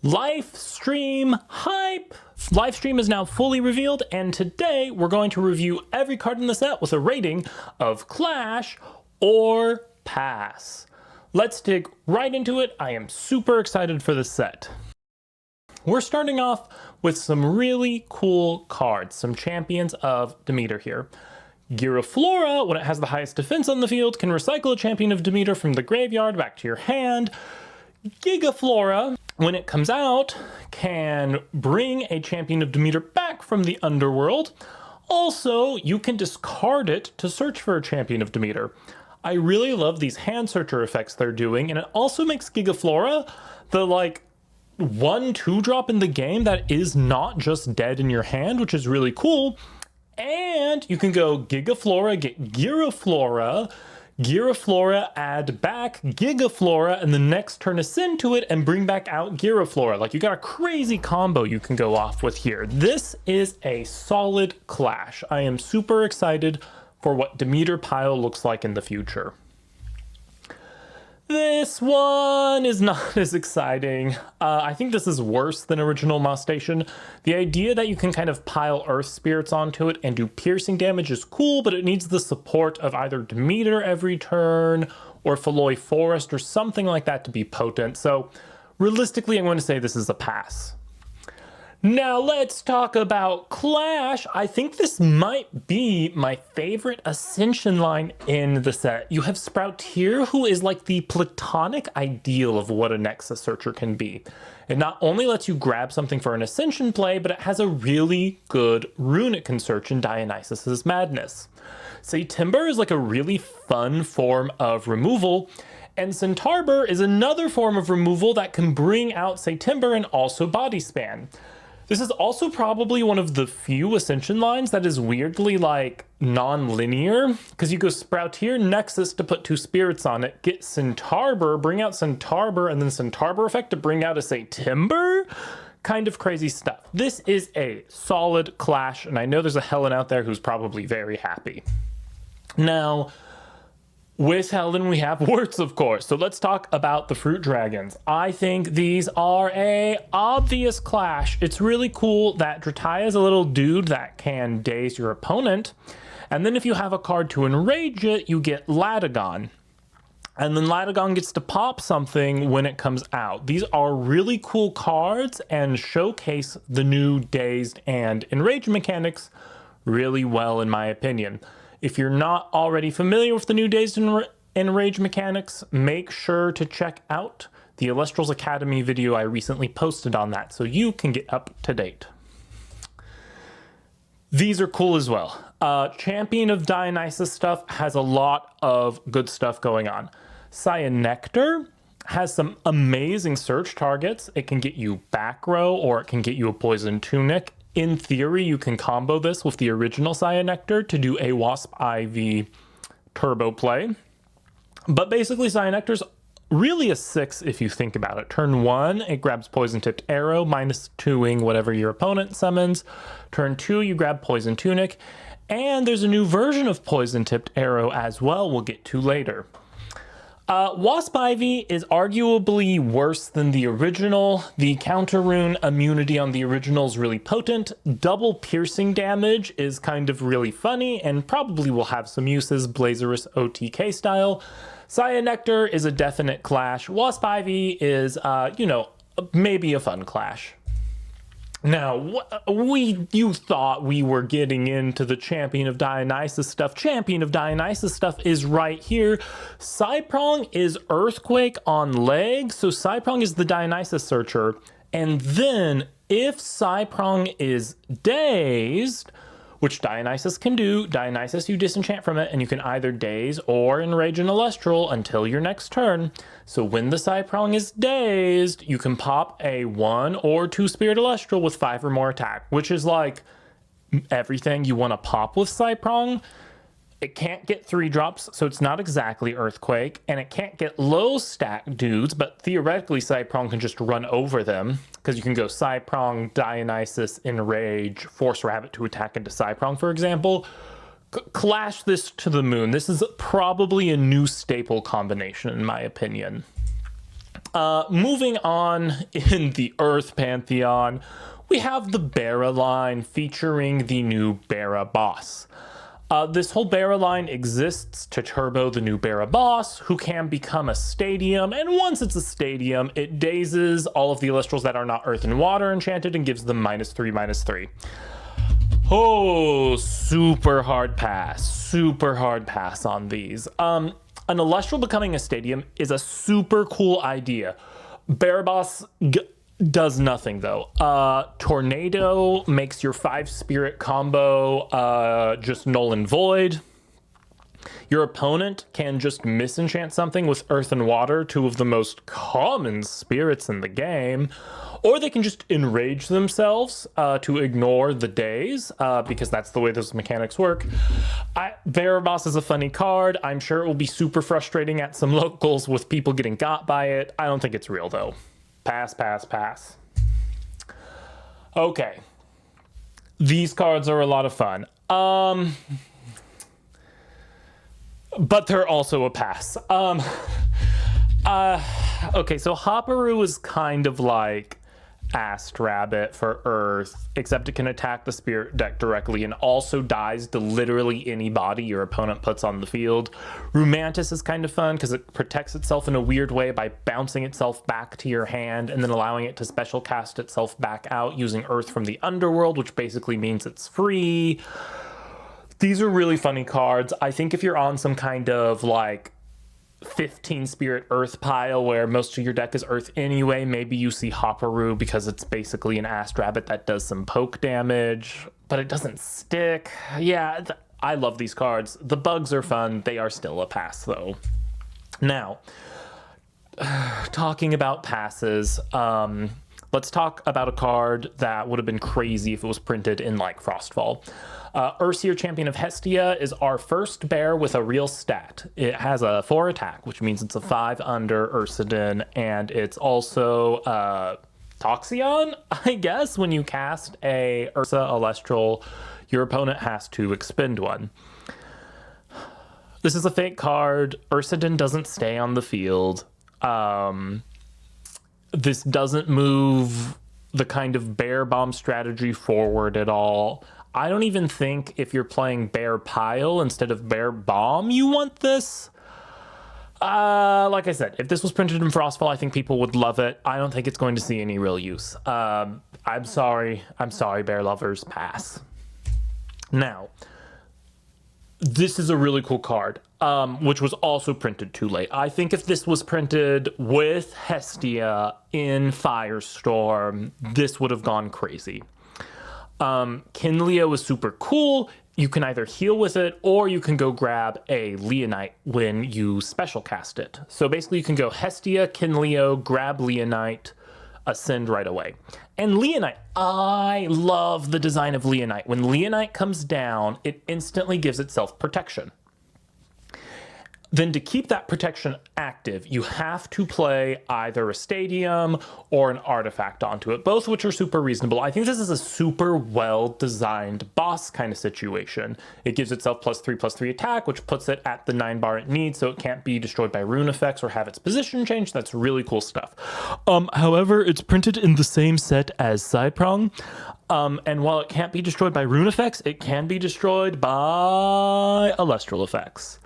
Lifestream hype! Lifestream is now fully revealed, and today we're going to review every card in the set with a rating of Clash or Pass. Let's dig right into it. I am super excited for this set. We're starting off with some really cool cards, some Champions of Demeter here. Giraflora, when it has the highest defense on the field, can recycle a Champion of Demeter from the graveyard back to your hand. Gigaflora, when it comes out, can bring a Champion of Demeter back from the underworld. Also, you can discard it to search for a Champion of Demeter. I really love these hand searcher effects they're doing, and it also makes Gigaflora the 1/2 drop in the game that is not just dead in your hand, which is really cool. And you can go Gigaflora, get Giraflora, Giraflora, add back Gigaflora, and the next turn ascend to it and bring back out Giraflora. You got a crazy combo you can go off with here. This is a solid Clash. I am super excited for what Demeter Pile looks like in the future. This one is not as exciting. I think this is worse than original Moss Station. The idea that you can kind of pile Earth Spirits onto it and do piercing damage is cool, but it needs the support of either Demeter every turn or Feloy Forest or something like that to be potent. So realistically, I'm going to say this is a pass. Now let's talk about Clash. I think this might be my favorite Ascension line in the set. You have Sproutier, who is like the platonic ideal of what a Nexus Searcher can be. It not only lets you grab something for an Ascension play, but it has a really good rune it can search in Dionysus's Madness. Timber is like a really fun form of removal, and Centarbor is another form of removal that can bring out Timber and also Body Span. This is also probably one of the few Ascension lines that is weirdly non-linear, because you go Sproutier Nexus to put 2 spirits on it, get Centarbor, bring out Centarbor, and then Centarbor effect to bring out a Timber? Kind of crazy stuff. This is a solid Clash, and I know there's a Helen out there who's probably very happy. Now, with Helen, we have Worts, of course. So let's talk about the Fruit Dragons. I think these are a obvious Clash. It's really cool that Drataya is a little dude that can daze your opponent. And then if you have a card to enrage it, you get Latagon. And then Latagon gets to pop something when it comes out. These are really cool cards and showcase the new dazed and enraged mechanics really well, in my opinion. If you're not already familiar with the new Dazed and Enraged mechanics, make sure to check out the Elestrals Academy video I recently posted on that so you can get up to date. These are cool as well. Champion of Dionysus stuff has a lot of good stuff going on. Cyanectar has some amazing search targets. It can get you back row or it can get you a Poison Tunic. In theory, you can combo this with the original Cyanectar to do a Wasp Ivy turbo play. But basically, Cyanectar's really a 6 if you think about it. Turn 1, it grabs Poison Tipped Arrow, -2ing whatever your opponent summons. Turn 2, you grab Poison Tunic. And there's a new version of Poison Tipped Arrow as well we'll get to later. Wasp Ivy is arguably worse than the original. The counter rune immunity on the original is really potent. Double piercing damage is kind of really funny and probably will have some uses, Blazerous OTK style. Cyanectar is a definite Clash. Wasp Ivy is, maybe a fun Clash. Now, you thought we were getting into the Champion of Dionysus stuff. Champion of Dionysus stuff is right here. Psyprong is Earthquake on legs. So Psyprong is the Dionysus Searcher. And then if Psyprong is dazed, which Dionysus can do, Dionysus you disenchant from it, and you can either daze or enrage an Elestral until your next turn. So when the Psyprong is dazed, you can pop a 1 or 2 Spirit Elestral with 5 or more attack, which is like everything you want to pop with Psyprong. It can't get 3 drops, so it's not exactly Earthquake, and it can't get low stack dudes, but theoretically Psyprong can just run over them, because you can go Psyprong, Dionysus, Enrage, Force Rabbit to attack into Psyprong, for example. Clash this to the moon. This is probably a new staple combination, in my opinion. Moving on in the Earth Pantheon, we have the Bara line featuring the new Bara boss. This whole Bara line exists to turbo the new Bara boss, who can become a stadium, and once it's a stadium, it dazes all of the Elestrals that are not Earth and Water enchanted and gives them -3/-3. Oh, super hard pass on these. An Elestral becoming a stadium is a super cool idea. Baraboss does nothing though. Tornado makes your 5 spirit combo just null and void. Your opponent can just misenchant something with Earth and Water, 2 of the most common spirits in the game, or they can just enrage themselves to ignore the daze, because that's the way those mechanics work. Baraboss is a funny card. I'm sure it will be super frustrating at some locals with people getting got by it. I don't think it's real though. Pass. Okay. These cards are a lot of fun. But they're also a pass. Okay, so Hopperoo is kind of like Ast Rabbit for Earth, except it can attack the spirit deck directly and also dies to literally any body your opponent puts on the field. Rumantis is kind of fun because it protects itself in a weird way by bouncing itself back to your hand and then allowing it to special cast itself back out using Earth from the Underworld, which basically means it's free. These are really funny cards. I think if you're on some kind of like 15 spirit Earth pile where most of your deck is Earth anyway, maybe you see Hopperoo because it's basically an Ast Rabbit that does some poke damage, but it doesn't stick. Yeah, I love these cards. The bugs are fun. They are still a pass though. Now, talking about passes, let's talk about a card that would have been crazy if it was printed in like Frostfall. Ursier, Champion of Hestia, is our first bear with a real stat. It has a 4 attack, which means it's a 5 under Ursidon, and it's also Toxion, I guess. When you cast a Ursa Elestral, your opponent has to expend 1. This is a fake card. Ursidon doesn't stay on the field. This doesn't move the kind of bear bomb strategy forward at all. I don't even think if you're playing bear pile instead of bear bomb, you want this. Like I said, if this was printed in Frostfall, I think people would love it. I don't think it's going to see any real use. I'm sorry, bear lovers, pass. Now, this is a really cool card, which was also printed too late. I think if this was printed with Hestia in Firestorm, this would have gone crazy. Kinleo is super cool. You can either heal with it or you can go grab a Leonite when you special cast it. So basically you can go Hestia, Kinleo, grab Leonite, ascend right away. And Leonite, I love the design of Leonite. When Leonite comes down, it instantly gives itself protection. Then to keep that protection active, you have to play either a stadium or an artifact onto it, both of which are super reasonable. I think this is a super well-designed boss kind of situation. It gives itself +3/+3 attack, which puts it at the 9 bar it needs, so it can't be destroyed by rune effects or have its position changed. That's really cool stuff. However, it's printed in the same set as Sideprong. And while it can't be destroyed by rune effects, it can be destroyed by Elestral effects.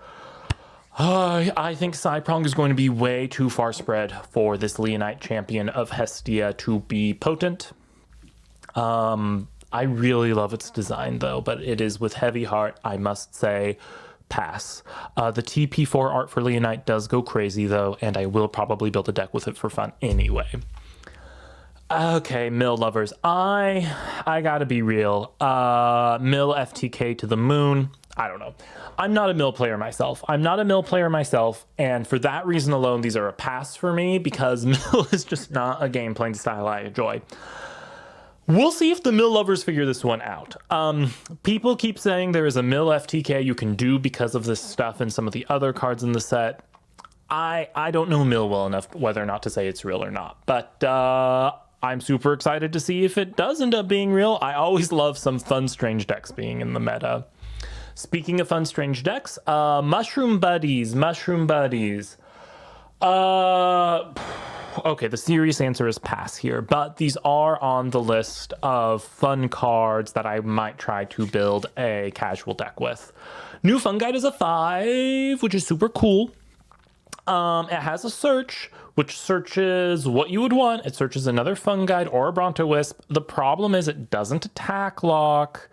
I think Sideprong is going to be way too far spread for this Leonite Champion of Hestia to be potent. I really love its design though, but it is with heavy heart, I must say, pass. The TP4 art for Leonite does go crazy though, and I will probably build a deck with it for fun anyway. Okay, mill lovers, I gotta be real. Mill FTK to the moon. I don't know. I'm not a mill player myself. And for that reason alone, these are a pass for me because mill is just not a game playing style I enjoy. We'll see if the mill lovers figure this one out. People keep saying there is a mill FTK you can do because of this stuff and some of the other cards in the set. I don't know mill well enough whether or not to say it's real or not, but I'm super excited to see if it does end up being real. I always love some fun, strange decks being in the meta. Speaking of fun, strange decks, Mushroom Buddies. Okay, the serious answer is pass here, but these are on the list of fun cards that I might try to build a casual deck with. New Fun Guide is a 5, which is super cool. It has a search, which searches what you would want. It searches another Fun Guide or a Bronto Wisp. The problem is it doesn't attack lock,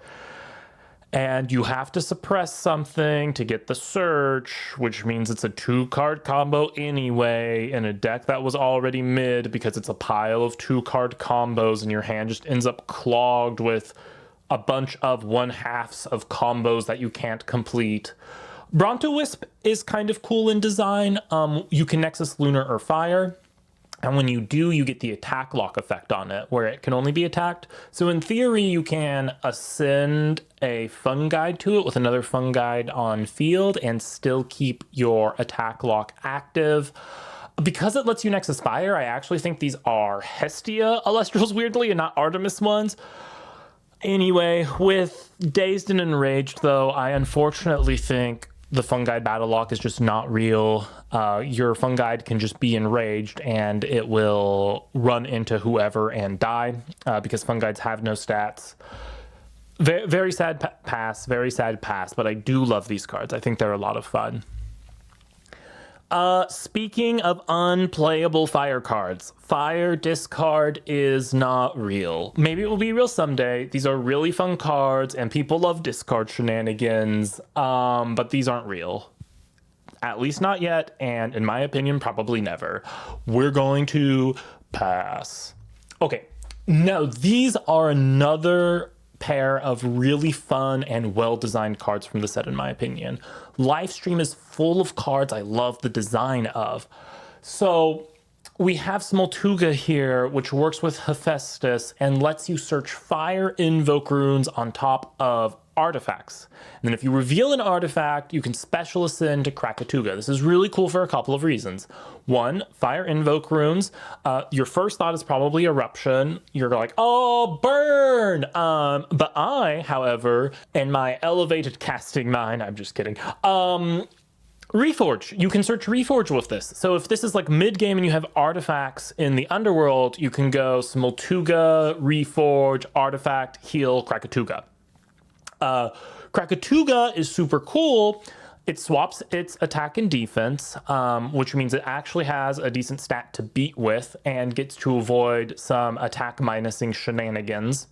and you have to suppress something to get the search, which means it's a 2-card combo anyway in a deck that was already mid because it's a pile of 2-card combos and your hand just ends up clogged with a bunch of 1/2s of combos that you can't complete. Bronto Wisp is kind of cool in design. You can Nexus Lunar or Fire. And when you do, you get the attack lock effect on it, where it can only be attacked. So in theory, you can ascend a Fun Guide to it with another Fun Guide on field and still keep your attack lock active. Because it lets you Nexus Fire, I actually think these are Hestia Elestrals, weirdly, and not Artemis ones. Anyway, with Dazed and Enraged, though, I unfortunately think the Fun Guide Battle Lock is just not real. Your Fun Guide can just be enraged and it will run into whoever and die because Fun Guides have no stats. Very sad pass, very sad pass, but I do love these cards. I think they're a lot of fun. Speaking of unplayable fire cards, fire discard is not real. Maybe it will be real someday. These are really fun cards and people love discard shenanigans, but these aren't real. At least not yet, and in my opinion, probably never. We're going to pass. Okay, now these are another pair of really fun and well-designed cards from the set, in my opinion. Lifestream is full of cards I love the design of. So we have Smoltuga here, which works with Hephaestus and lets you search fire invoke runes on top of artifacts. And then if you reveal an artifact, you can special ascend to Krakatuga. This is really cool for a couple of reasons. One, fire invoke runes. Your first thought is probably eruption. You're like, oh, burn! But I, however, in my elevated casting mind, I'm just kidding. Reforge. You can search Reforge with this. So if this is like mid-game and you have artifacts in the underworld, you can go Smoltuga, Reforge, Artifact, Heal, Krakatuga. Krakatuga is super cool. It swaps its attack and defense, which means it actually has a decent stat to beat with and gets to avoid some attack minusing shenanigans.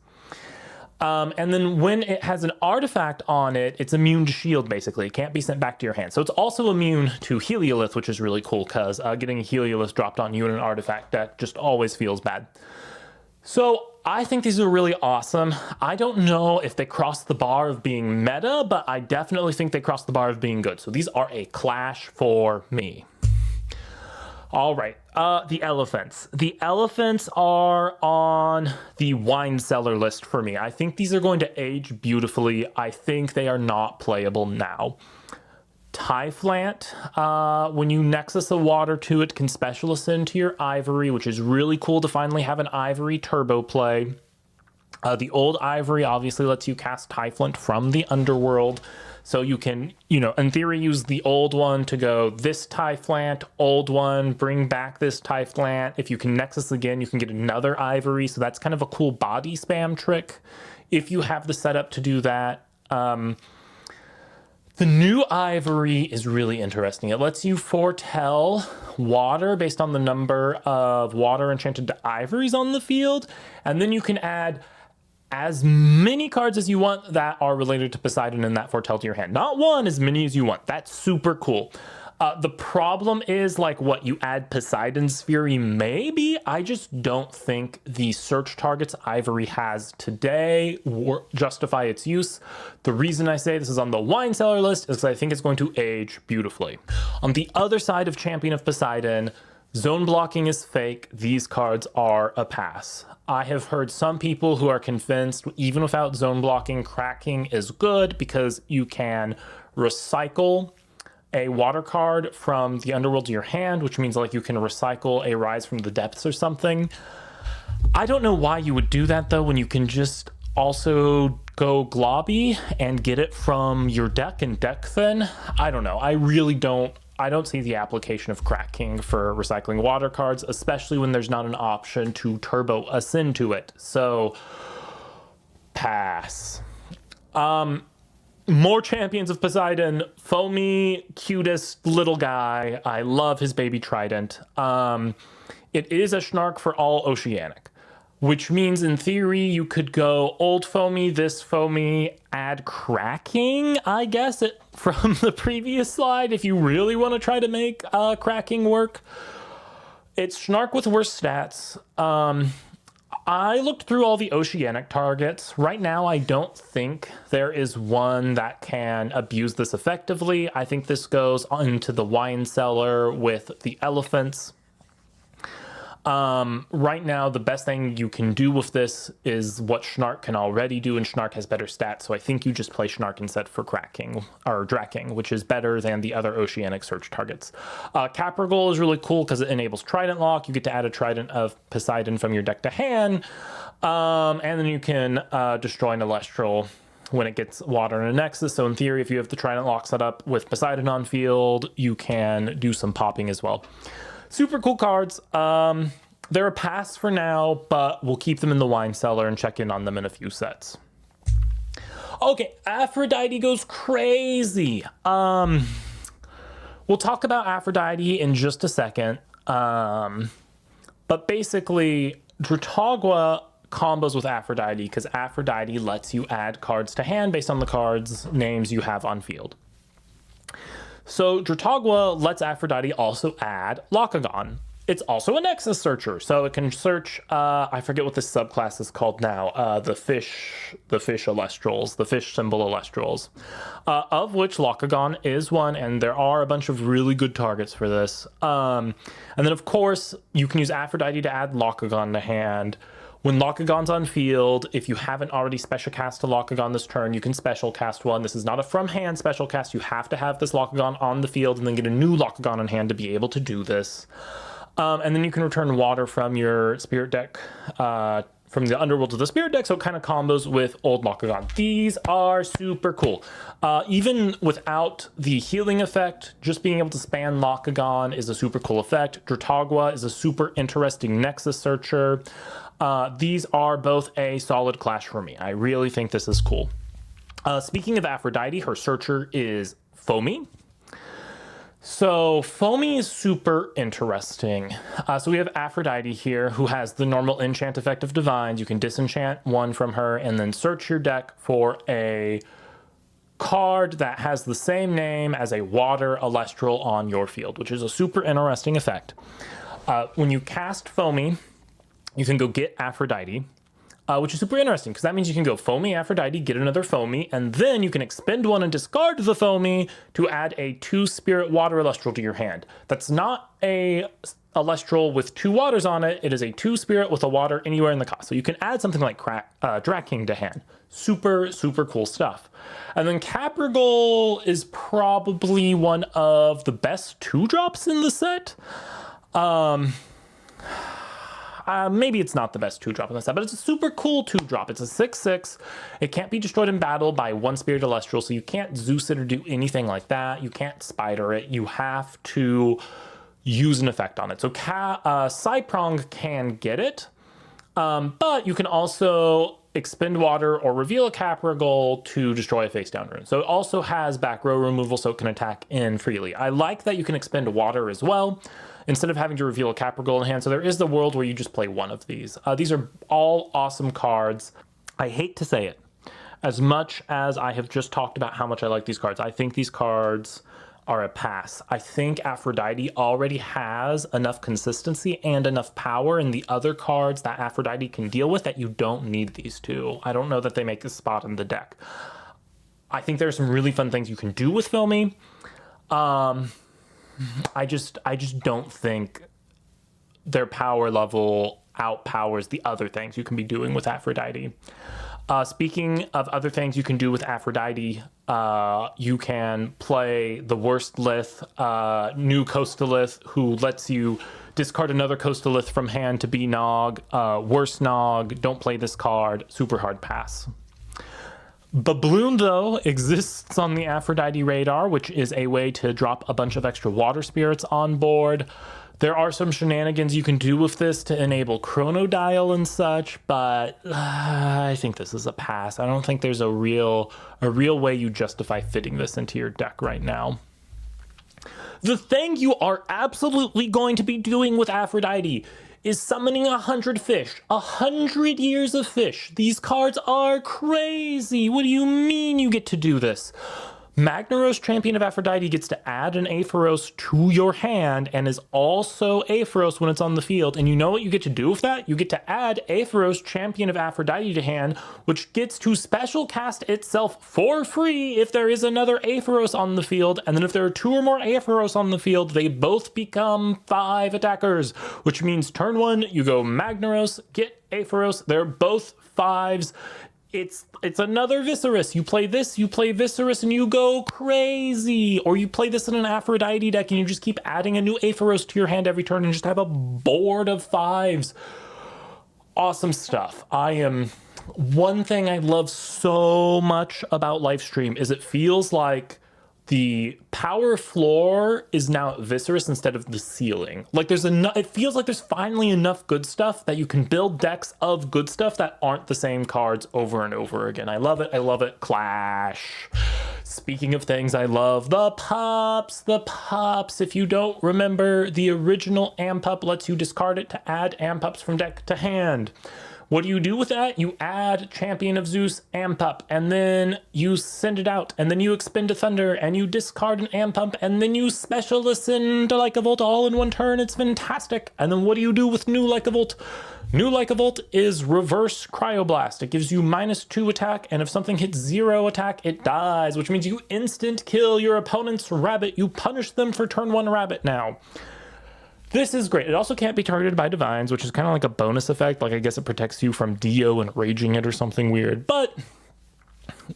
And then when it has an artifact on it, it's immune to shield, basically. It can't be sent back to your hand. So it's also immune to Heliolith, which is really cool because getting a Heliolith dropped on you in an artifact deck just always feels bad. So I think these are really awesome. I don't know if they cross the bar of being meta, but I definitely think they cross the bar of being good. So these are a clash for me. All right, the elephants. The elephants are on the wine cellar list for me. I think these are going to age beautifully. I think they are not playable now. Typhlant, when you Nexus a water to it, can special ascend to your Ivory, which is really cool to finally have an Ivory turbo play. The old Ivory obviously lets you cast Typhlant from the underworld. So you can, in theory, use the old one to go this Typhlant, old one, bring back this Typhlant. If you can Nexus again, you can get another Ivory. So that's kind of a cool body spam trick if you have the setup to do that. The new Ivory is really interesting. It lets you foretell water based on the number of water enchanted ivories on the field. And then you can add as many cards as you want that are related to Poseidon and that foretell to your hand. Not one, as many as you want. That's super cool. The problem is, what you add Poseidon's Fury, maybe. I just don't think the search targets Ivory has today justify its use. The reason I say this is on the wine cellar list is because I think it's going to age beautifully. On the other side of Champion of Poseidon, zone blocking is fake. These cards are a pass. I have heard some people who are convinced even without zone blocking, cracking is good because you can recycle a water card from the underworld to your hand, which means you can recycle a Rise from the Depths or something. I don't know why you would do that though when you can just also go globby and get it from your deck and deck thin. I don't know. I really don't I don't see the application of cracking for recycling water cards, especially when there's not an option to turbo ascend to it. So, pass. More Champions of Poseidon. Foamy, cutest little guy. I love his baby trident. It is a Schnark for all Oceanic, which means in theory you could go old Foamy, this Foamy, add cracking, I guess, from the previous slide if you really want to try to make cracking work. It's Schnark with worse stats. I looked through all the Oceanic targets. Right now, I don't think there is one that can abuse this effectively. I think this goes into the wine cellar with the elephants. Right now, the best thing you can do with this is what Schnark can already do, and Schnark has better stats, so I think you just play Schnark instead for cracking, or Draking, which is better than the other Oceanic search targets. Capragol is really cool because it enables Trident Lock. You get to add a Trident of Poseidon from your deck to hand, and then you can destroy an Elestral when it gets water in a Nexus. So in theory, if you have the Trident Lock set up with Poseidon on field, you can do some popping as well. Super cool cards. They're a pass for now, but we'll keep them in the wine cellar and check in on them in a few sets. Okay, Aphrodite goes crazy. We'll talk about Aphrodite in just a second. But basically, Drutagwa combos with Aphrodite because Aphrodite lets you add cards to hand based on the cards' names you have on field. So Drutagwa lets Aphrodite also add Locagon. It's also a Nexus searcher, so it can search, I forget what this subclass is called now, the fish Elestrals, the fish symbol Elestrals, of which Locagon is one, and there are a bunch of really good targets for this. And then, of course, you can use Aphrodite to add Locagon to hand. When Locagon's on field, if you haven't already special cast a Locagon this turn, you can special cast one. This is not a from hand special cast. You have to have this Locagon on the field and then get a new Locagon in hand to be able to do this. And then you can return water from your spirit deck, from the underworld to the spirit deck, so it kind of combos with old Locagon. These are super cool. Even without the healing effect, just being able to span Locagon is a super cool effect. Drutagwa is a super interesting Nexus searcher. These are both a solid clash for me. I really think this is cool. Speaking of Aphrodite, her searcher is Foamy. So Foamy is super interesting. So we have Aphrodite here who has the normal enchant effect of Divines. You can disenchant one from her and then search your deck for a card that has the same name as a water Elestral on your field, which is a super interesting effect. When you cast Foamy, you can go get Aphrodite, which is super interesting because that means you can go Foamy, Aphrodite, get another Foamy, and then you can expend one and discard the Foamy to add a 2-spirit water Elestral to your hand. That's not a Elestral with 2 waters on it. It is a 2-spirit with a water anywhere in the cost. So you can add something like Draking to hand. Super, super cool stuff. And then Capragol is probably one of the best 2-drops in the set. Maybe it's not the best 2-drop in the set, but it's a super cool 2-drop. It's a 6/6. It can't be destroyed in battle by 1-spirit Elestral, so you can't Zeus it or do anything like that. You can't Spider it. You have to use an effect on it. So Cyprong can get it, but you can also expend water or reveal a Capragol to destroy a face down rune. So it also has back row removal, so it can attack in freely. I like that you can expend water as well, instead of having to reveal a Capragol in hand. So there is the world where you just play one of these. These are all awesome cards. I hate to say it, as much as I have just talked about how much I like these cards, I think these cards are a pass. I think Aphrodite already has enough consistency and enough power in the other cards that Aphrodite can deal with that you don't need these two. I don't know that they make a spot in the deck. I think there's some really fun things you can do with Foamy. I just don't think their power level outpowers the other things you can be doing with Aphrodite. Speaking of other things you can do with Aphrodite, you can play the worst Lith, new Coastalith, who lets you discard another Coastalith from hand to be Nog. Worst Nog, don't play this card, super hard pass. Babloon, though, exists on the Aphrodite radar, which is a way to drop a bunch of extra water spirits on board. There are some shenanigans you can do with this to enable Chronodial and such, but I think this is a pass. I don't think there's a real way you justify fitting this into your deck right now. The thing you are absolutely going to be doing with Aphrodite is summoning 100 fish. 100 years of fish. These cards are crazy. What do you mean you get to do this? Magnaros, Champion of Aphrodite, gets to add an Aepharos to your hand and is also Aepharos when it's on the field. And you know what you get to do with that? You get to add Aepharos, Champion of Aphrodite to hand, which gets to special cast itself for free if there is another Aepharos on the field. And then if there are 2 or more Aepharos on the field, they both become 5 attackers, which means turn 1, you go Magnaros, get Aepharos. They're both 5s. It's another Viserys. You play this, you play Viserys, and you go crazy. Or you play this in an Aphrodite deck and you just keep adding a new Aepharos to your hand every turn and just have a board of 5s. Awesome stuff. One thing I love so much about Lifestream is it feels like the power floor is now at Viserys instead of the ceiling. Like it feels like there's finally enough good stuff that you can build decks of good stuff that aren't the same cards over and over again. I love it. I love it. Clash. Speaking of things I love, the pops. The pops. If you don't remember, the original Ampup lets you discard it to add Ampups from deck to hand. What do you do with that? You add Champion of Zeus Ampup, and then you send it out, and then you expend a Thunder, and you discard an Ampup, and then you special ascend to Lycavolt all in one turn. It's fantastic. And then what do you do with New Lycavolt? New Lycavolt is reverse Cryoblast. It gives you -2 attack, and if something hits 0 attack, it dies, which means you instant kill your opponent's rabbit. You punish them for turn 1 rabbit now. This is great. It also can't be targeted by divines, which is kind of like a bonus effect. Like, I guess it protects you from Dio and Raging It or something weird. But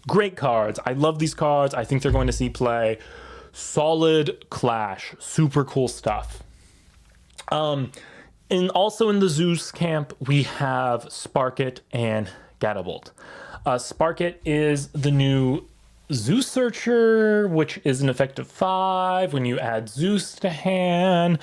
great cards. I love these cards. I think they're going to see play. Solid clash. Super cool stuff. And also in the Zeus camp, we have Sparkit and Gadabolt. Sparkit is the new Zeus Searcher, which is an effective 5 when you add Zeus to hand.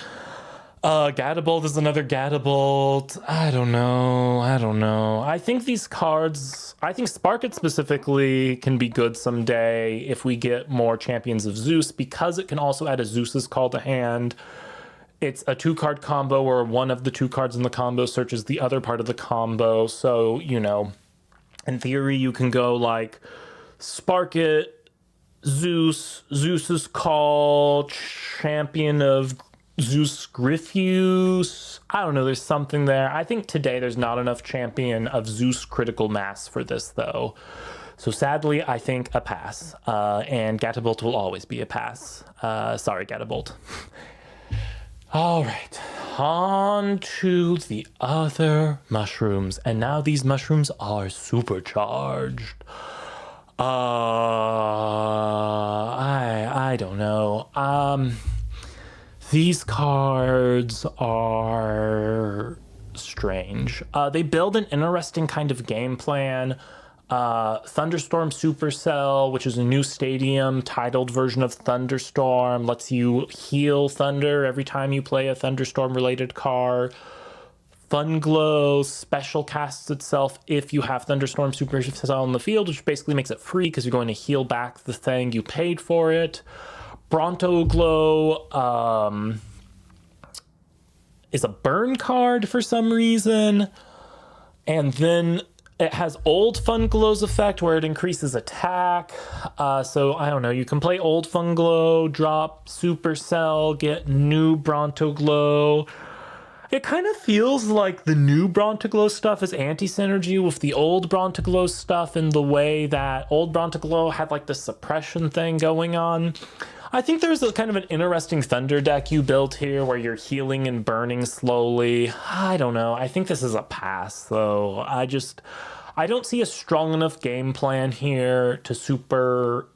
Gadabolt is another Gadabolt. I don't know. I think these cards, I think Sparkit specifically can be good someday if we get more Champions of Zeus, because it can also add a Zeus's Call to hand. It's a 2-card combo where one of the 2 cards in the combo searches the other part of the combo. So, you know, in theory, you can go like Sparkit, Zeus, Zeus's Call, Champion of Zeus Grypheus. I don't know, there's something there. I think today there's not enough Champion of Zeus critical mass for this, though. So sadly, I think a pass. And Gadabolt will always be a pass. Sorry, Gadabolt. All right, on to the other mushrooms. And now these mushrooms are supercharged. I don't know. These cards are strange. They build an interesting kind of game plan. Thunderstorm Supercell, which is a new stadium titled version of Thunderstorm, lets you heal Thunder every time you play a Thunderstorm related card. Funglow special casts itself if you have Thunderstorm Supercell on the field, which basically makes it free because you're going to heal back the thing you paid for it. Brontoglow is a burn card for some reason. And then it has old Funglow's effect where it increases attack. So I don't know, you can play old Funglow, drop Supercell, get new Brontoglow. It kind of feels like the new Brontoglow stuff is anti-synergy with the old Brontoglow stuff in the way that old Brontoglow had like the suppression thing going on. I think there's a kind of an interesting Thunder deck you built here where you're healing and burning slowly. I don't know. I think this is a pass, though. I don't see a strong enough game plan here to super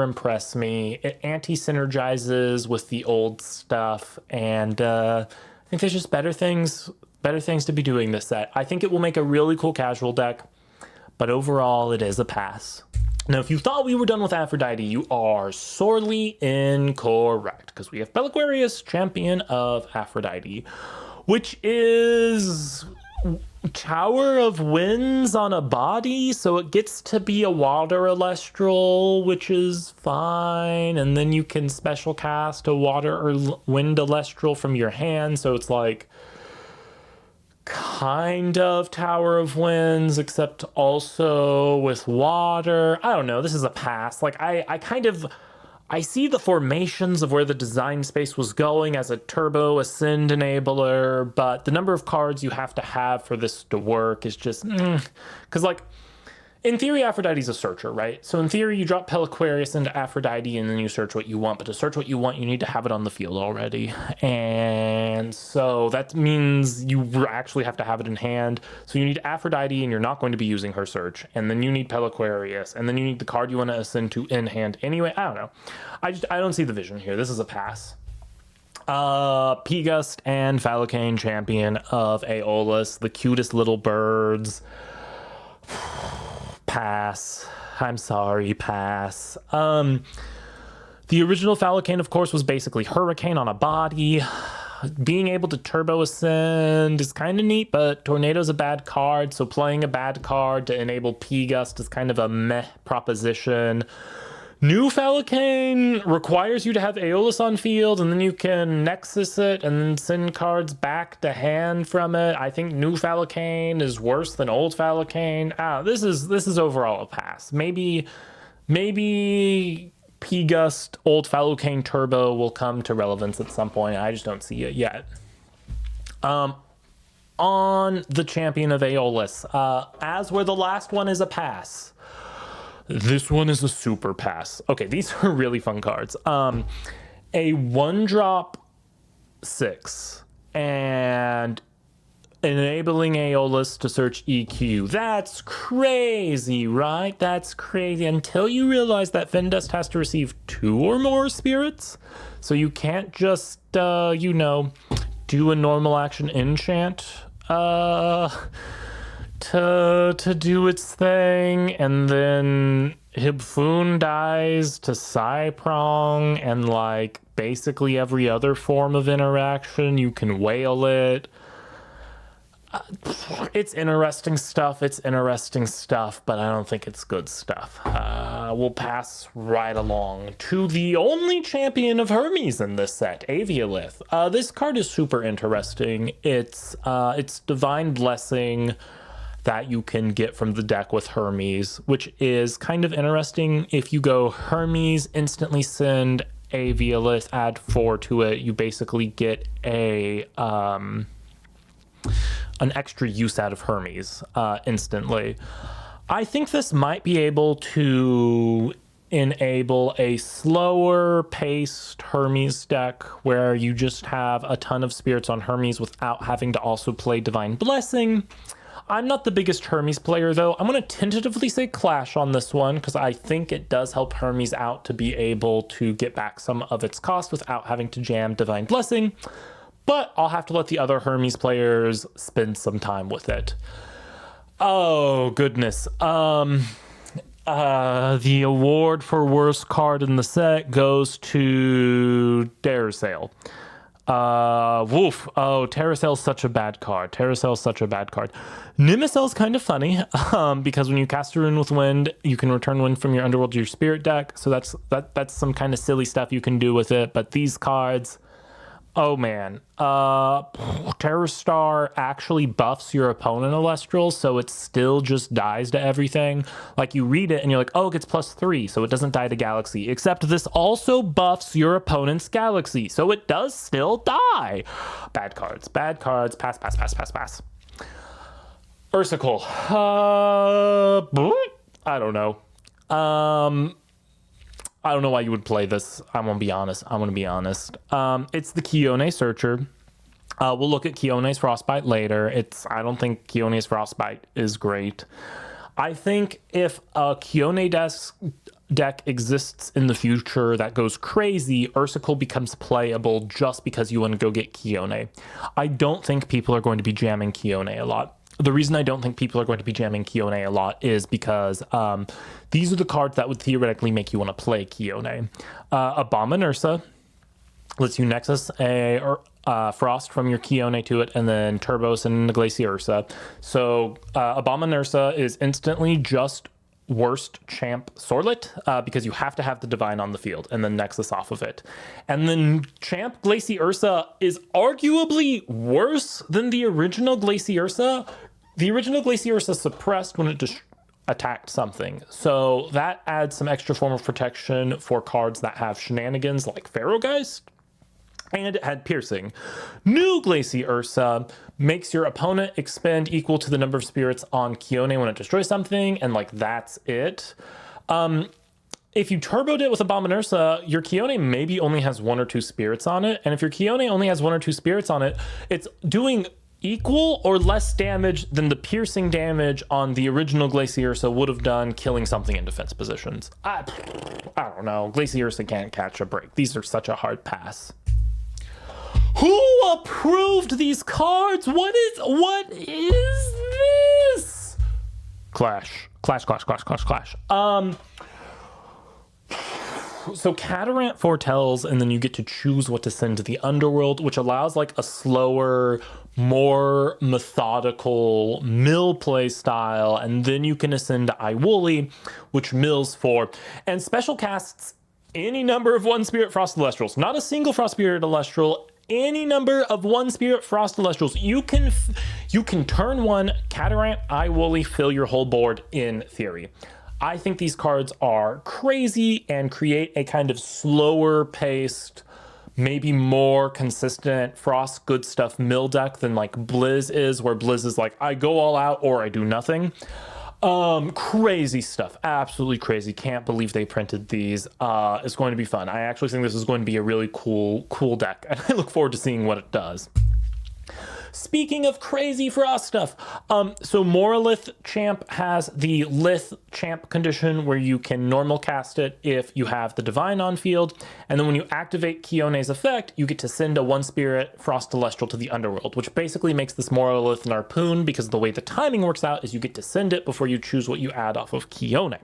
impress me. It anti-synergizes with the old stuff, and I think there's just better things to be doing this set. I think it will make a really cool casual deck, but overall it is a pass. Now, if you thought we were done with Aphrodite, you are sorely incorrect, because we have Bellaquarius, Champion of Aphrodite, which is Tower of Winds on a body, so it gets to be a water Elestral, which is fine, and then you can special cast a water or wind Elestral from your hand, so it's like kind of Tower of Winds, except also with water. I don't know, this is a pass. Like, I see the formations of where the design space was going as a turbo ascend enabler, but the number of cards you have to have for this to work is just, because like, in theory, Aphrodite's a searcher, right? So in theory, you drop Bellaquarius into Aphrodite and then you search what you want, but to search what you want, you need to have it on the field already. And so that means you actually have to have it in hand. So you need Aphrodite and you're not going to be using her search. And then you need Bellaquarius, and then you need the card you want to ascend to in hand anyway. I don't know. I don't see the vision here. This is a pass. P-Gust and Falocane, Champion of Aeolus, the cutest little birds. Pass. I'm sorry, pass. The original Falocane, of course, was basically Hurricane on a body. Being able to turbo ascend is kind of neat, but Tornado's a bad card, so playing a bad card to enable P-Gust is kind of a meh proposition. New Falocane requires you to have Aeolus on field, and then you can Nexus it and then send cards back to hand from it. I think new Falocane is worse than old Falocane. This is overall a pass. Maybe P-Gust Old Falocane Turbo will come to relevance at some point. I just don't see it yet. On the Champion of Aeolus, as where the last one is a pass, this one is a super pass. Okay, these are really fun cards. A 1-drop 6 and enabling Aeolus to search EQ. That's crazy, right? That's crazy. Until you realize that Fendust has to receive 2 or more spirits. So you can't just, do a normal action enchant to do its thing, and then Hibfoon dies to Psyprong, and like basically every other form of interaction you can whale it. It's interesting stuff, but I don't think it's good stuff. We'll pass right along to the only champion of Hermes in this set, Aviolith. This card is super interesting. It's Divine Blessing that you can get from the deck with Hermes, which is kind of interesting. If you go Hermes, instantly send Aviolith, add 4 to it, you basically get an extra use out of Hermes instantly. I think this might be able to enable a slower paced Hermes deck where you just have a ton of spirits on Hermes without having to also play Divine Blessing. I'm not the biggest Hermes player, though. I'm going to tentatively say Clash on this one, because I think it does help Hermes out to be able to get back some of its cost without having to jam Divine Blessing. But I'll have to let the other Hermes players spend some time with it. Oh, goodness. The award for worst card in the set goes to Darasail. Woof. Oh, Terracel's such a bad card. Nimicel's kind of funny, because when you cast a rune with wind, you can return wind from your underworld to your spirit deck. So that's some kind of silly stuff you can do with it. But these cards, oh man. Terrastar actually buffs your opponent Elestrals, so it still just dies to everything. Like, you read it and you're like, oh, it gets +3, so it doesn't die to Galaxy. Except this also buffs your opponent's Galaxy, so it does still die. Bad cards. Pass. Ursicle. I don't know. I don't know why you would play this. I'm going to be honest. It's the Kione Searcher. We'll look at Kione's Frostbite later. I don't think Kione's Frostbite is great. I think if a Kione deck exists in the future that goes crazy, Ursicle becomes playable just because you want to go get Kione. I don't think people are going to be jamming Kione a lot. the reason I don't think people are going to be jamming Kione a lot is because these are the cards that would theoretically make you want to play Kione. Abominursa lets you Nexus a Frost from your Kione to it, and then Turbos and Glaciersa. So Abominursa is instantly just worst champ Sorlet because you have to have the Divine on the field and then Nexus off of it. And then champ Glaciersa is arguably worse than the original Glaciersa. The original Glaciersa suppressed when it just attacked something. So that adds some extra form of protection for cards that have shenanigans like Pharaohgeist. And it had piercing. New Glaciersa makes your opponent expend equal to the number of spirits on Kione when it destroys something, and like that's it. If you turboed it with Abominursa, your Kione maybe only has 1 or 2 spirits on it, and if your Kione only has 1 or 2 spirits on it, it's doing equal or less damage than the piercing damage on the original Glaciersa would have done killing something in defense positions. I don't know. Glaciersa can't catch a break. These are such a hard pass. Who approved these cards? What is this? Clash. So Catarant foretells, and then you get to choose what to send to the underworld, which allows like a slower, more methodical mill play style, and then you can ascend to Iwuli, which mills for, and special casts any number of 1 Spirit Frost Elestrals, not a single Frost Spirit Elestral, any number of 1 Spirit Frost Elestrals. You can turn 1 Catarant Iwuli, fill your whole board in theory. I think these cards are crazy and create a kind of slower paced, maybe more consistent Frost good stuff mill deck than like Blizz is, where Blizz is like, I go all out or I do nothing. Crazy stuff. Absolutely crazy. Can't believe they printed these. It's going to be fun. I actually think this is going to be a really cool deck, and I look forward to seeing what it does. Speaking of crazy Frost stuff, so Moralith Champ has the Lith Champ condition where you can normal cast it if you have the Divine on field, and then when you activate Kione's effect, you get to send a 1 Spirit Frost Celestial to the Underworld, which basically makes this Moralith an Harpoon, because the way the timing works out is you get to send it before you choose what you add off of Kione.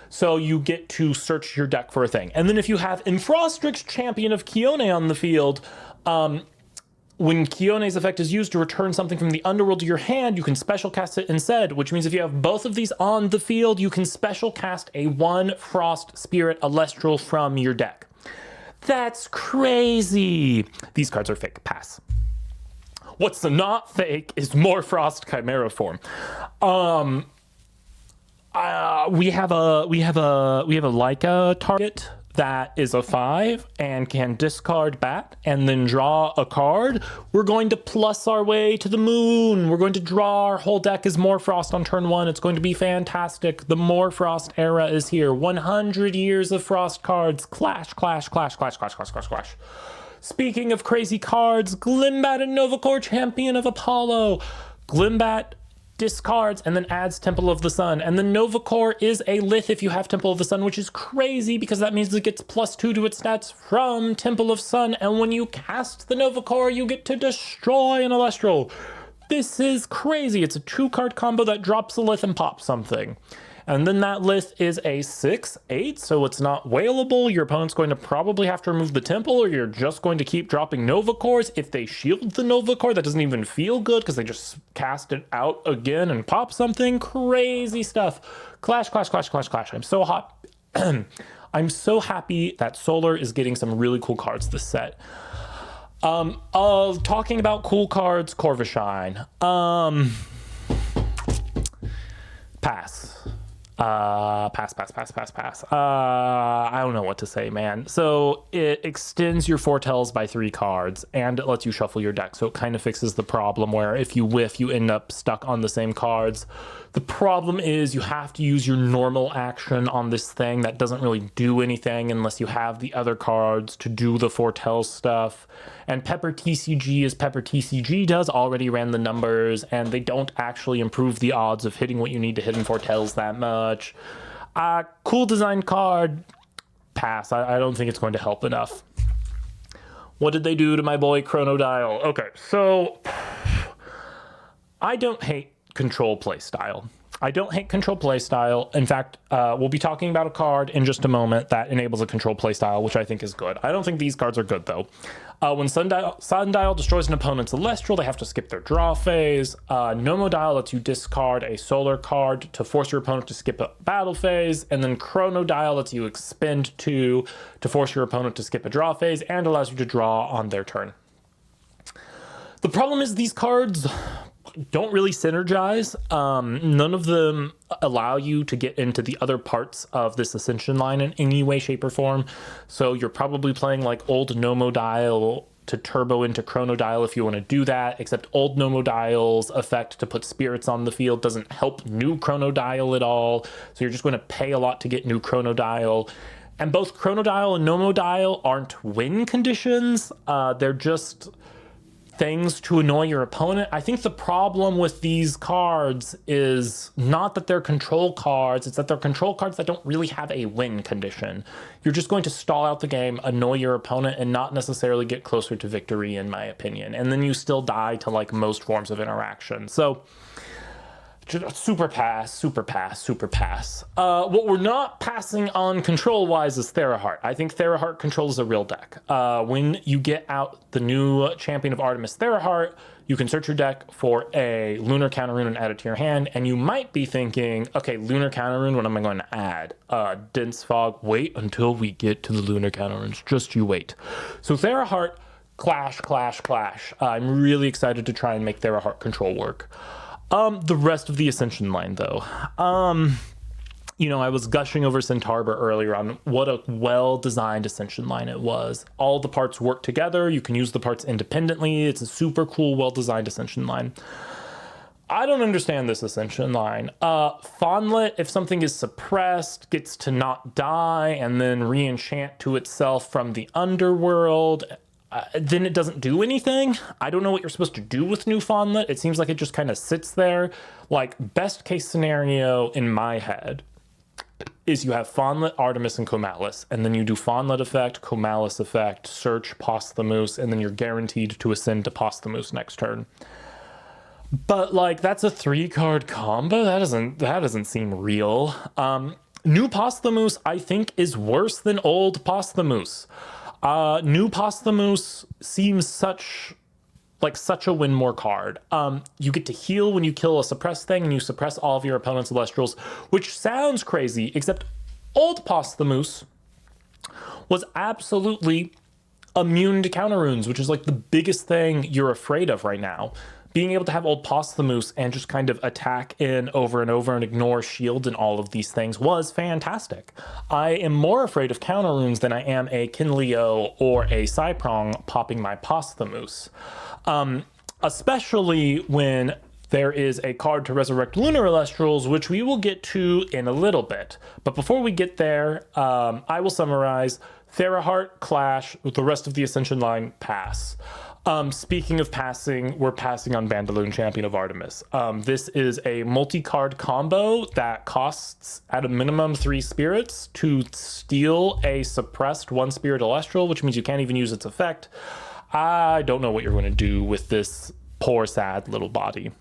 So you get to search your deck for a thing. And then if you have Enfrostrix, Champion of Kione on the field, when Kione's effect is used to return something from the underworld to your hand, you can special cast it instead, which means if you have both of these on the field, you can special cast a 1 Frost Spirit Elestral from your deck. That's crazy. These cards are fake. Pass. What's not fake is more Frost Chimera form. We have a Leica target that is a 5 and can discard bat and then draw a card. We're going to plus our way to the moon. We're going to draw our whole deck as More Frost on turn 1. It's going to be fantastic. The More Frost era is here. 100 years of Frost cards. Clash. Speaking of crazy cards, Glimbat and Novacor, Champion of Apollo. Glimbat discards and then adds Temple of the Sun, and the Novacor is a Lith if you have Temple of the Sun, which is crazy because that means it gets +2 to its stats from Temple of Sun, and when you cast the Novacor you get to destroy an Elestral. This is crazy. It's a 2-card combo that drops a Lith and pops something. And then that Lith is a 6/8, so it's not whalable. Your opponent's going to probably have to remove the Temple, or you're just going to keep dropping Novacors. If they shield the Novacor, that doesn't even feel good because they just cast it out again and pop something. Crazy stuff. Clash. I'm so hot. I'm so happy that Solar is getting some really cool cards this set. Talking about cool cards, Corvishine. Pass. Pass. I don't know what to say, man. So it extends your foretells by 3 cards, and it lets you shuffle your deck. So it kind of fixes the problem where if you whiff, you end up stuck on the same cards. The problem is you have to use your normal action on this thing that doesn't really do anything unless you have the other cards to do the foretell stuff. And Pepper TCG, as Pepper TCG does, already ran the numbers, and they don't actually improve the odds of hitting what you need to hit in foretells that much. Cool design card. Pass. I don't think it's going to help enough. What did they do to my boy Chronodial? Okay, so I don't hate control playstyle. I don't hate control playstyle. In fact, we'll be talking about a card in just a moment that enables a control playstyle, which I think is good. I don't think these cards are good, though. When Sundial destroys an opponent's Celestial, they have to skip their draw phase. Nomodial lets you discard a solar card to force your opponent to skip a battle phase. And then Chronodial lets you expend 2 to force your opponent to skip a draw phase and allows you to draw on their turn. The problem is these cards don't really synergize. None of them allow you to get into the other parts of this Ascension line in any way, shape, or form. So you're probably playing like old Nomodial to turbo into Chronodial if you want to do that, except old Nomodial's effect to put spirits on the field doesn't help new Chronodial at all. So you're just going to pay a lot to get new Chronodial. And both Chronodial and Nomodial aren't win conditions. They're just things to annoy your opponent. I think the problem with these cards is not that they're control cards, it's that they're control cards that don't really have a win condition. You're just going to stall out the game, annoy your opponent, and not necessarily get closer to victory, in my opinion. And then you still die to like most forms of interaction. So super pass, super pass, super pass. What we're not passing on control-wise is Theraheart. I think Theraheart controls a real deck. When you get out the new Champion of Artemis Theraheart, you can search your deck for a Lunar Counter-Rune and add it to your hand, and you might be thinking, okay, Lunar Counter-Rune, what am I going to add? Dense Fog, wait until we get to the Lunar Counter-Runes. Just you wait. So Theraheart, clash, clash, clash. I'm really excited to try and make Theraheart control work. The rest of the Ascension line, though. You know, I was gushing over Centaurber earlier on what a well-designed Ascension line it was. All the parts work together. You can use the parts independently. It's a super cool, well-designed Ascension line. I don't understand this Ascension line. Fawnlet, if something is suppressed, gets to not die and then re-enchant to itself from the underworld. Then it doesn't do anything. I don't know what you're supposed to do with new Fawnlet. It seems like it just kind of sits there. Like, best case scenario in my head is you have Fawnlet, Artemis, and Comalis, and then you do Fawnlet effect, Comalis effect, search Posthumous, and then you're guaranteed to ascend to Posthumous next turn. But like, that's a 3-card combo. That doesn't seem real. New Posthumous, I think, is worse than old Posthumous. New Posthumous seems such a win more card. You get to heal when you kill a suppressed thing and you suppress all of your opponent's Elestrals, which sounds crazy, except old Posthumous was absolutely immune to counter runes, which is like the biggest thing you're afraid of right now. Being able to have old Posthumous and just kind of attack in over and over and ignore shields and all of these things was fantastic. I am more afraid of counter runes than I am a Kinleo or a Cyprong popping my Posthumous. Especially when there is a card to resurrect Lunar Elestrals, which we will get to in a little bit. But before we get there, I will summarize. Theraheart, Clash, with the rest of the Ascension line, pass. Speaking of passing, we're passing on Bandaloon, Champion of Artemis. This is a multi-card combo that costs at a minimum 3 spirits to steal a suppressed 1-spirit Elestral, which means you can't even use its effect. I don't know what you're going to do with this poor, sad little body.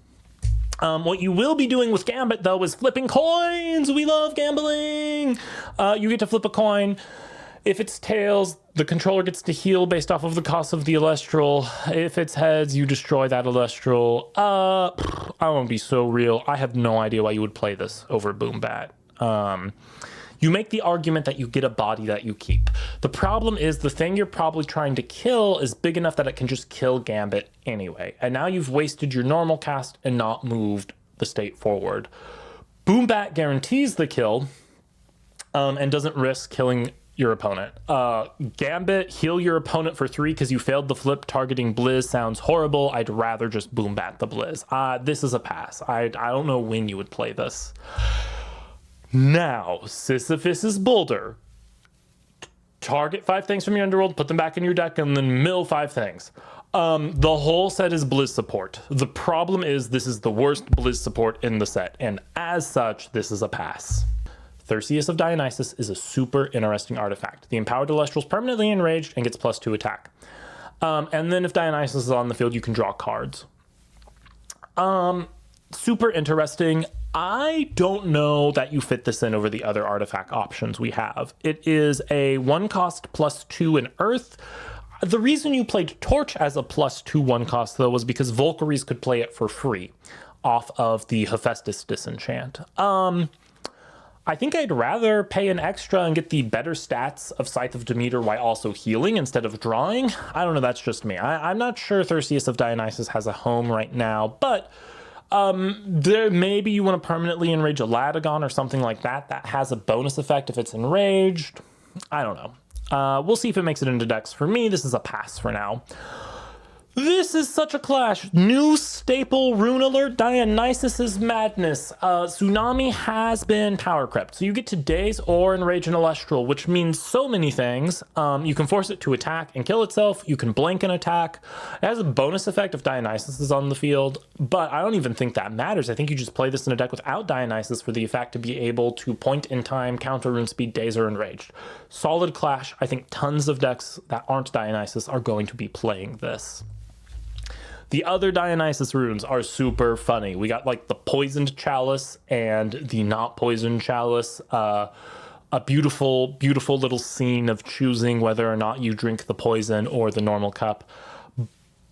What you will be doing with Gambit, though, is flipping coins. We love gambling. You get to flip a coin. If it's tails, the controller gets to heal based off of the cost of the Elestral. If it's heads, you destroy that Elestral. I won't be so real. I have no idea why you would play this over Boombat. You make the argument that you get a body that you keep. The problem is the thing you're probably trying to kill is big enough that it can just kill Gambit anyway. And now you've wasted your normal cast and not moved the state forward. Boombat guarantees the kill and doesn't risk killing your opponent. Gambit, heal your opponent for 3 because you failed the flip. Targeting Blizz sounds horrible. I'd rather just Boombat the Blizz. This is a pass. I don't know when you would play this. Now, Sisyphus's Boulder. Target 5 things from your underworld, put them back in your deck, and then mill 5 things. The whole set is Blizz support. The problem is this is the worst Blizz support in the set, and as such, this is a pass. Thyrsias of Dionysus is a super interesting artifact. The empowered Elestral is permanently enraged and gets +2 attack. And then if Dionysus is on the field, you can draw cards. super interesting. I don't know that you fit this in over the other artifact options we have. It is a 1 cost +2 in Earth. The reason you played Torch as a +2 1 cost, though, was because Valkyries could play it for free off of the Hephaestus disenchant. I think I'd rather pay an extra and get the better stats of Scythe of Demeter while also healing instead of drawing. I don't know, that's just me. I'm not sure Thyrsias of Dionysus has a home right now, but there maybe you want to permanently enrage a Latagon or something like that that has a bonus effect if it's enraged. I don't know. We'll see if it makes it into decks. For me, this is a pass for now. This is such a clash. New staple rune alert, Dionysus's Madness. Tsunami has been power crept. So you get to daze or enrage an Elestral, which means so many things. You can force it to attack and kill itself. You can blank an attack. It has a bonus effect if Dionysus is on the field, but I don't even think that matters. I think you just play this in a deck without Dionysus for the effect to be able to point in time, counter rune speed, daze, or enraged. Solid clash. I think tons of decks that aren't Dionysus are going to be playing this. The other Dionysus runes are super funny. We got like the Poisoned Chalice and the Not Poisoned Chalice. A beautiful, beautiful little scene of choosing whether or not you drink the poison or the normal cup.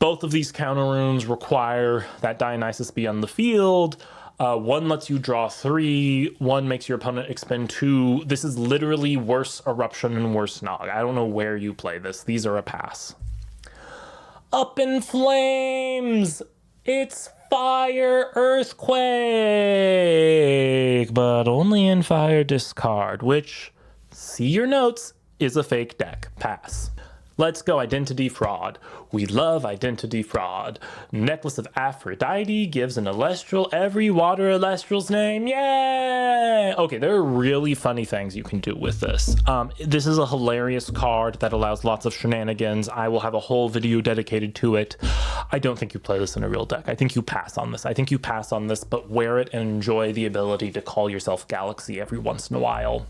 Both of these counter runes require that Dionysus be on the field. One lets you draw 3. One makes your opponent expend 2. This is literally worse Eruption and worse Nog. I don't know where you play this. These are a pass. Up in Flames! It's Fire Earthquake! But only in Fire Discard, which, see your notes, is a fake deck. Pass. Let's go Identity Fraud. We love Identity Fraud. Necklace of Aphrodite gives an Elestral every water Elestral's name. Yay! Okay, there are really funny things you can do with this. This is a hilarious card that allows lots of shenanigans. I will have a whole video dedicated to it. I don't think you play this in a real deck. I think you pass on this. But wear it and enjoy the ability to call yourself Galaxy every once in a while.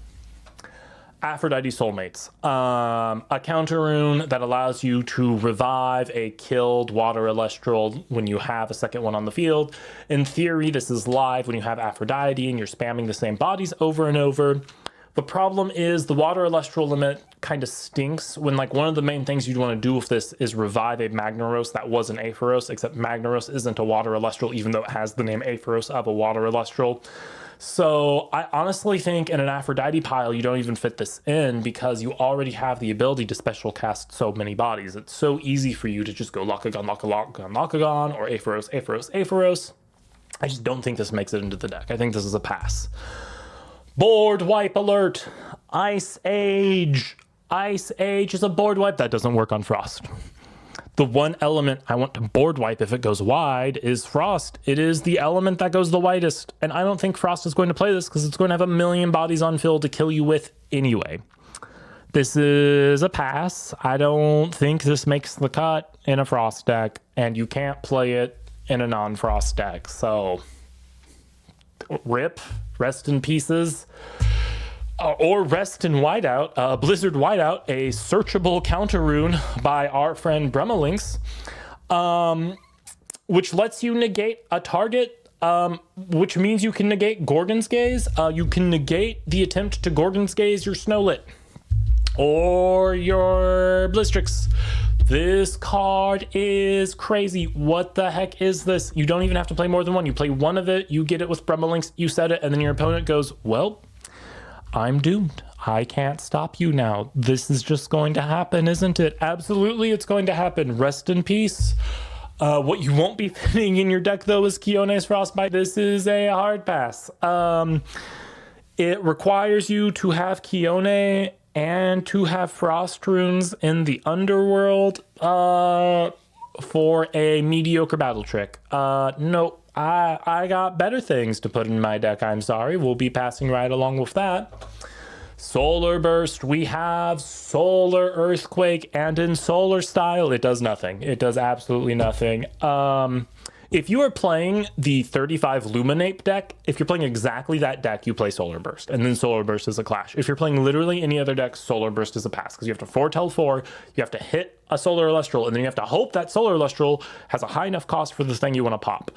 Aphrodite Soulmates, a counter rune that allows you to revive a killed water Elestral when you have a second one on the field. In theory, this is live when you have Aphrodite and you're spamming the same bodies over and over. The problem is the water Elestral limit kind of stinks when like one of the main things you'd want to do with this is revive a Magnaros that was an Aphoros, except Magnaros isn't a water Elestral even though it has the name Aphoros of a water Elestral. So I honestly think in an Aphrodite pile, you don't even fit this in because you already have the ability to special cast so many bodies. It's so easy for you to just go Lakagon, Lakagon, Lakagon, or Aphoros, Aphoros, Aphoros. I just don't think this makes it into the deck. I think this is a pass. Board wipe alert. Ice Age. Ice Age is a board wipe. That doesn't work on Frost. The one element I want to board wipe if it goes wide is Frost. It is the element that goes the widest. And I don't think Frost is going to play this because it's going to have a million bodies on field to kill you with anyway. This is a pass. I don't think this makes the cut in a Frost deck. And you can't play it in a non-Frost deck. So, rip. Rest in pieces. Or Rest in Whiteout, Blizzard Whiteout, a searchable counter rune by our friend Bremelinx, which lets you negate a target, which means you can negate Gorgon's Gaze. You can negate the attempt to Gorgon's Gaze your Snowlit or your Blistrix. This card is crazy. What the heck is this? You don't even have to play more than one. You play one of it, you get it with Bremelinx, you set it, and then your opponent goes, well, I'm doomed. I can't stop you now. This is just going to happen, isn't it? Absolutely, it's going to happen. Rest in peace. What you won't be fitting in your deck, though, is Kione's Frostbite. This is a hard pass. It requires you to have Kione and to have Frost runes in the underworld for a mediocre battle trick. Nope. I got better things to put in my deck, I'm sorry. We'll be passing right along with that. Solar Burst, we have Solar Earthquake, and in Solar style, it does nothing. It does absolutely nothing. If you are playing the 35 Luminate deck, if you're playing exactly that deck, you play Solar Burst, and then Solar Burst is a clash. If you're playing literally any other deck, Solar Burst is a pass, because you have to foretell 4, you have to hit a Solar Elestral, and then you have to hope that Solar Elestral has a high enough cost for the thing you want to pop.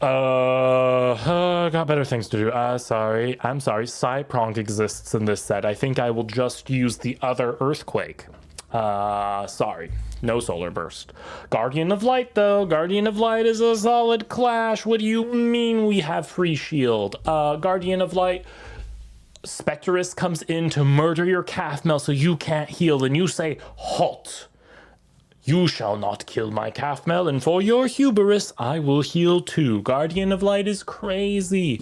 Got better things to do. Sorry. I'm sorry. Cyprong exists in this set. I think I will just use the other Earthquake. Sorry. No Solar Burst. Guardian of Light, though. Guardian of Light is a solid clash. What do you mean we have free shield? Guardian of Light, Spectrus comes in to murder your Calf-Mel so you can't heal, and you say, halt. You shall not kill my Calf-Mel, and for your hubris, I will heal too. Guardian of Light is crazy.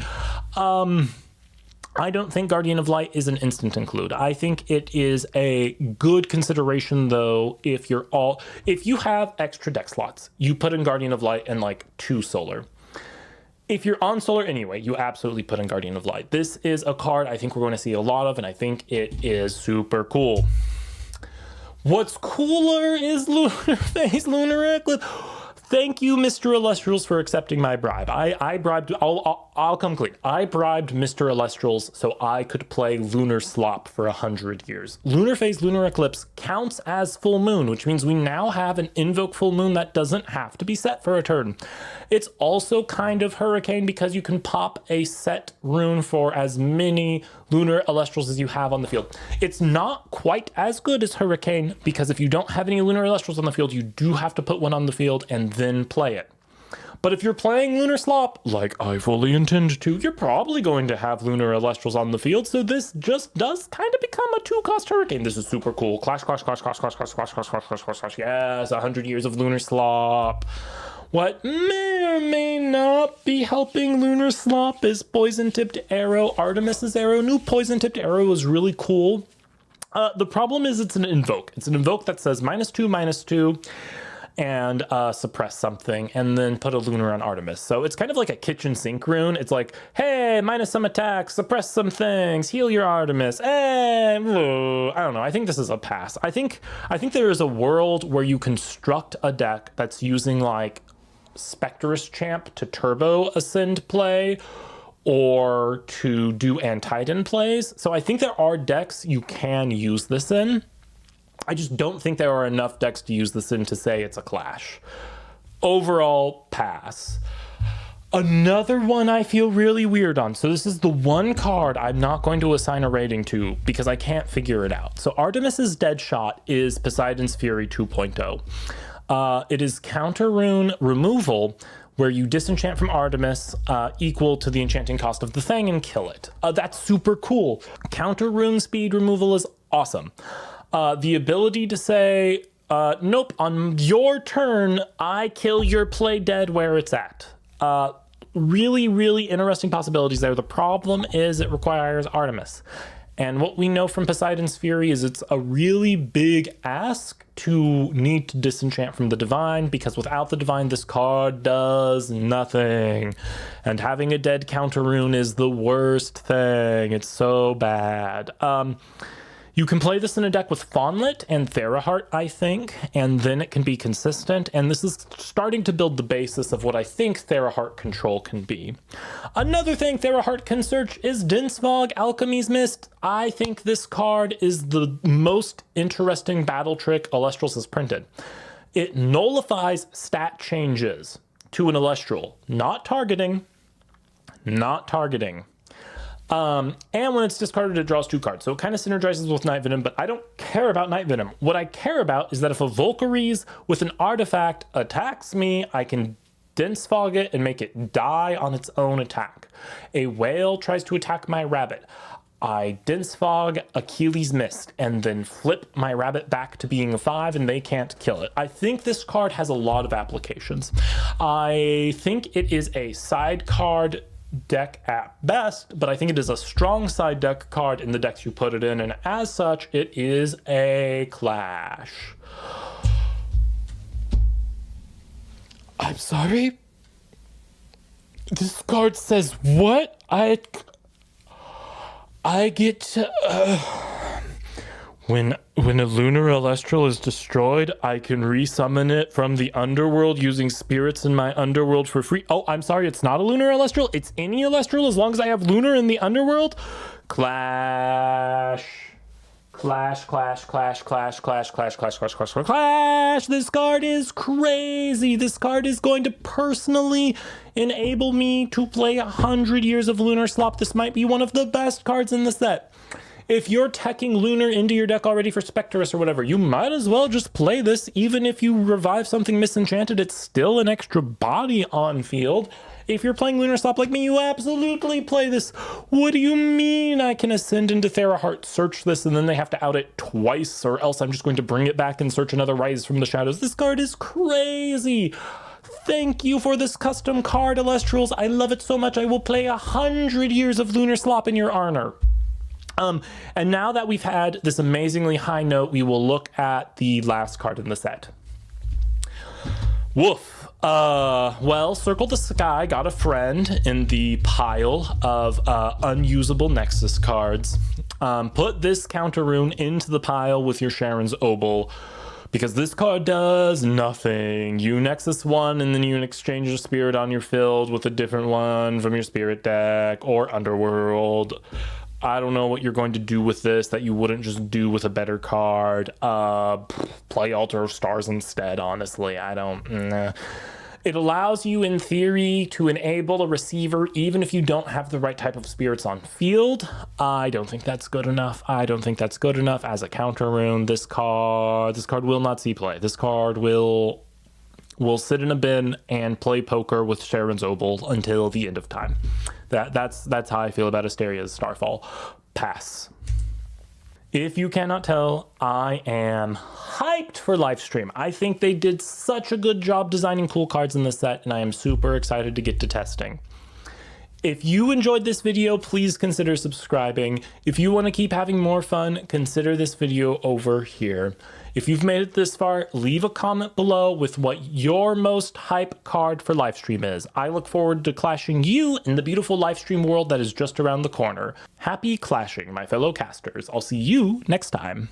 I don't think Guardian of Light is an instant include. I think it is a good consideration, though, if you have extra deck slots, you put in Guardian of Light and like 2 solar. If you're on solar anyway, you absolutely put in Guardian of Light. This is a card I think we're going to see a lot of, and I think it is super cool. What's cooler is Lunar Phase, Lunar Eclipse. Thank you, Mr. Elestrals, for accepting my bribe. I bribed, I'll come clean. I bribed Mr. Elestrals so I could play Lunar Slop for 100 years. Lunar Phase, Lunar Eclipse counts as full moon, which means we now have an invoke full moon that doesn't have to be set for a turn. It's also kind of Hurricane because you can pop a set rune for as many Lunar Elestrals as you have on the field. It's not quite as good as Hurricane because if you don't have any Lunar Elestrals on the field, you do have to put one on the field and then play it. But if you're playing Lunar Slop, like I fully intend to, you're probably going to have Lunar Elestrals on the field, so this just does kind of become a 2-cost Hurricane. This is super cool. Clash, clash, clash, clash, clash, clash, clash, clash, clash, clash, clash, clash. Yes, 100 years of Lunar Slop. What may or may not be helping Lunar Slop is Poison-Tipped Arrow, Artemis's Arrow. New Poison-Tipped Arrow is really cool. The problem is it's an invoke. It's an invoke that says -2/-2, and suppress something, and then put a Lunar on Artemis. So it's kind of like a kitchen sink rune. It's like, hey, minus some attacks, suppress some things, heal your Artemis. Hey, I don't know. I think this is a pass. I think there is a world where you construct a deck that's using like Spectrus Champ to turbo ascend play or to do Antidon plays. So I think there are decks you can use this in. I just don't think there are enough decks to use this in to say it's a clash. Overall, pass. Another one I feel really weird on. So this is the one card I'm not going to assign a rating to because I can't figure it out. So Artemis's Deadshot is Poseidon's Fury 2.0. It is counter rune removal where you disenchant from Artemis equal to the enchanting cost of the thing and kill it. That's super cool. Counter rune speed removal is awesome. The ability to say, nope, on your turn, I kill your play dead where it's at. Really, really interesting possibilities there. The problem is it requires Artemis. And what we know from Poseidon's Fury is it's a really big ask to need to disenchant from the Divine, because without the Divine, this card does nothing. And having a dead counter rune is the worst thing. It's so bad. You can play this in a deck with Fawnlet and Theraheart, I think, and then it can be consistent, and this is starting to build the basis of what I think Theraheart control can be. Another thing Theraheart can search is Dense Fog, Alchemy's Mist. I think this card is the most interesting battle trick Elestrals has printed. It nullifies stat changes to an Elestral, not targeting. And when it's discarded, it draws 2 cards. So it kind of synergizes with Night Venom, but I don't care about Night Venom. What I care about is that if a Valkyries with an artifact attacks me, I can Dense Fog it and make it die on its own attack. A whale tries to attack my rabbit. I Dense Fog Achilles Mist and then flip my rabbit back to being a 5 and they can't kill it. I think this card has a lot of applications. I think it is a side card deck at best, but I think it is a strong side deck card in the decks you put it in, and as such, it is a clash. I'm sorry? This card says what? I get to... When a Lunar Elestral is destroyed, I can resummon it from the underworld using spirits in my underworld for free. Oh, I'm sorry, it's not a Lunar Elestral. It's any Elestral as long as I have Lunar in the underworld. Clash. Clash, clash, clash, clash, clash, clash, clash, clash, clash, clash, clash. This card is crazy. This card is going to personally enable me to play 100 Years of Lunar Slop. This might be one of the best cards in the set. If you're teching Lunar into your deck already for Spectrus or whatever, you might as well just play this. Even if you revive something Misenchanted, it's still an extra body on field. If you're playing Lunar Slop like me, you absolutely play this. What do you mean I can ascend into Theraheart, search this, and then they have to out it twice, or else I'm just going to bring it back and search another Rise from the Shadows? This card is crazy. Thank you for this custom card, Elestrals. I love it so much. I will play 100 Years of Lunar Slop in your honor. And now that we've had this amazingly high note, we will look at the last card in the set. Woof. Well, Circle the Sky got a friend in the pile of unusable Nexus cards. Put this counter rune into the pile with your Sharon's Obol, because this card does nothing. You Nexus one, and then you exchange your spirit on your field with a different one from your spirit deck or Underworld. I don't know what you're going to do with this that you wouldn't just do with a better card. Play Altar of Stars instead, honestly. I don't... It allows you, in theory, to enable a receiver even if you don't have the right type of spirits on field. I don't think that's good enough. I don't think that's good enough as a counter rune. This card will not see play. This card will sit in a bin and play poker with Sharon's Obol until the end of time. That's how I feel about Asteria's Starfall. Pass. If you cannot tell, I am hyped for Lifestream. I think they did such a good job designing cool cards in this set, and I am super excited to get to testing. If you enjoyed this video, please consider subscribing. If you want to keep having more fun, consider this video over here. If you've made it this far, leave a comment below with what your most hype card for Lifestream is. I look forward to clashing you in the beautiful Lifestream world that is just around the corner. Happy clashing, my fellow casters. I'll see you next time.